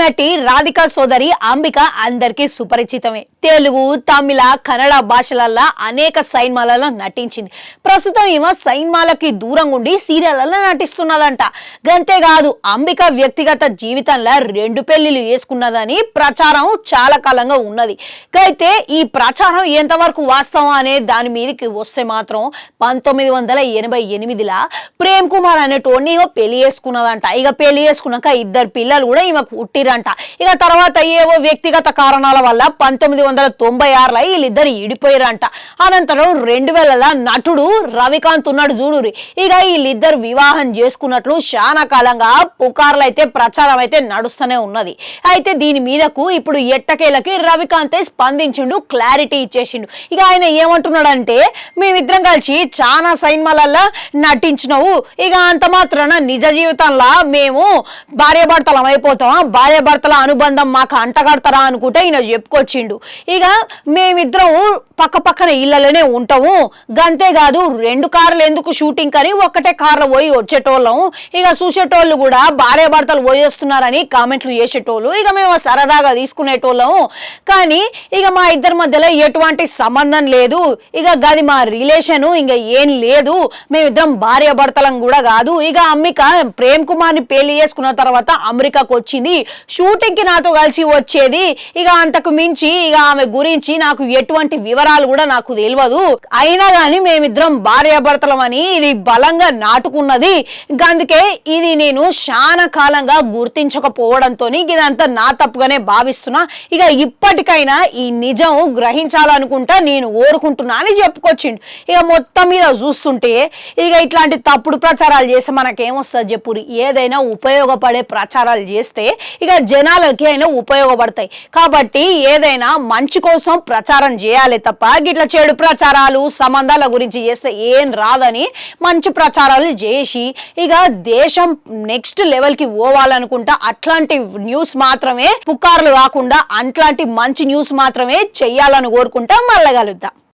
నటి రాధికా సోదరి అంబిక అందరికీ సుపరిచితమే. తెలుగు, తమిళ, కన్నడ భాషలల్లో అనేక సినిమాలలో నటించింది. ప్రస్తుతం ఈమె సినిమాలకి దూరంగా ఉండి సీరియళ్లలో నటిస్తున్నదంట. గంతేకాదు అంబిక వ్యక్తిగత జీవితంలో 2 పెళ్లిలు చేసుకున్నదని ప్రచారం చాలా కాలంగా ఉన్నది. అయితే ఈ ప్రచారం ఎంతవరకు వాస్తవం అనే దాని మీదకి వస్తే మాత్రం 1988లో ప్రేమ్ కుమార్ అనేటోడిని పెళ్లి చేసుకున్నదంట. ఇక పెళ్లి చేసుకున్నాక 2 పిల్లలు కూడా ఈమెకు పుట్టిరంట. ఇక తర్వాత ఏవో వ్యక్తిగత కారణాల వల్ల 1996లో వీళ్ళిద్దరు ఇడిపోయారంట. అనంతరం 2000లో నటుడు రవికాంత్ ఉన్నాడు చూడురి, ఇక వీళ్ళిద్దరు వివాహం చేసుకున్నట్లు చాలా కాలంగా పుకార్లు అయితే ప్రచారం అయితే నడుస్తూనే ఉన్నది. అయితే దీని మీదకు ఇప్పుడు ఎట్టకేలకి రవికాంత్ స్పందించిండు, క్లారిటీ ఇచ్చేసిండు. ఇక ఆయన ఏమంటున్నాడంటే, మేమిద్దరం కలిసి చాలా సినిమాలలో నటించినవు, ఇక అంత మాత్రాన నిజ జీవితంలో మేము భార్యాభర్తలం అయిపోతాం, భార్యాభర్తల అనుబంధం మాకు అంటగడతారా అనుకుంటే ఈయన చెప్పుకొచ్చిండు. ఇక మేమిద్దరం పక్క పక్కన ఇళ్లలోనే ఉంటాము, గంతేకాదు 2 కార్లు ఎందుకు షూటింగ్ అని ఒక్కటే కార్లో పోయి వచ్చేటోళ్ళం, ఇక చూసేటోళ్ళు కూడా భార్యాభర్తలు పోయి వస్తున్నారని కామెంట్లు చేసేటోళ్ళు, ఇక మేము సరదాగా తీసుకునేటోళ్ళం, కానీ ఇక మా ఇద్దరి మధ్యలో ఎటువంటి సంబంధం లేదు, ఇక గది మా రిలేషను ఇంకా ఏం లేదు, మేమిద్దరం భార్యాభర్తలం కూడా కాదు. ఇక అంబిక ప్రేమ్ కుమార్ని పెళ్లి చేసుకున్న తర్వాత అమెరికాకు వచ్చింది, షూటింగ్ కి నాతో కలిసి వచ్చేది, ఇక అంతకు మించి ఇక ఆమె గురించి నాకు ఎటువంటి వివరాలు కూడా నాకు తెలియదు, అయినా కానీ మేమిద్దరం భార్యాభర్తలం అని ఇది బలంగా నాటుకున్నది, అందుకే ఇది నేను చాలా కాలంగా గుర్తించకపోవడంతో ఇదంతా నా తప్పుగానే భావిస్తున్నా, ఇక ఇప్పటికైనా ఈ నిజం గ్రహించాలనుకుంటా నేను ఓరుకుంటున్నా అని చెప్పుకొచ్చిండు. ఇక మొత్తం మీద చూస్తుంటే ఇక ఇట్లాంటి తప్పుడు ప్రచారాలు చేస్తే మనకేమొస్తుంది చెప్పురి, ఏదైనా ఉపయోగపడే ప్రచారాలు చేస్తే ఇక జనాలకి అయినా ఉపయోగపడతాయి. కాబట్టి ఏదైనా మంచి కోసం ప్రచారం చేయాలి తప్ప గిట్ల చెడు ప్రచారాలు సంబంధాల గురించి చేస్తే ఏం రాదని మంచి ప్రచారాలు చేసి ఇక దేశం నెక్స్ట్ లెవెల్కి పోవాలనుకుంటా అట్లాంటి న్యూస్ మాత్రమే, పుకార్లు కాకుండా అట్లాంటి మంచి న్యూస్ మాత్రమే చెయ్యాలని కోరుకుంటా. మళ్ళీ కలుద్దాం.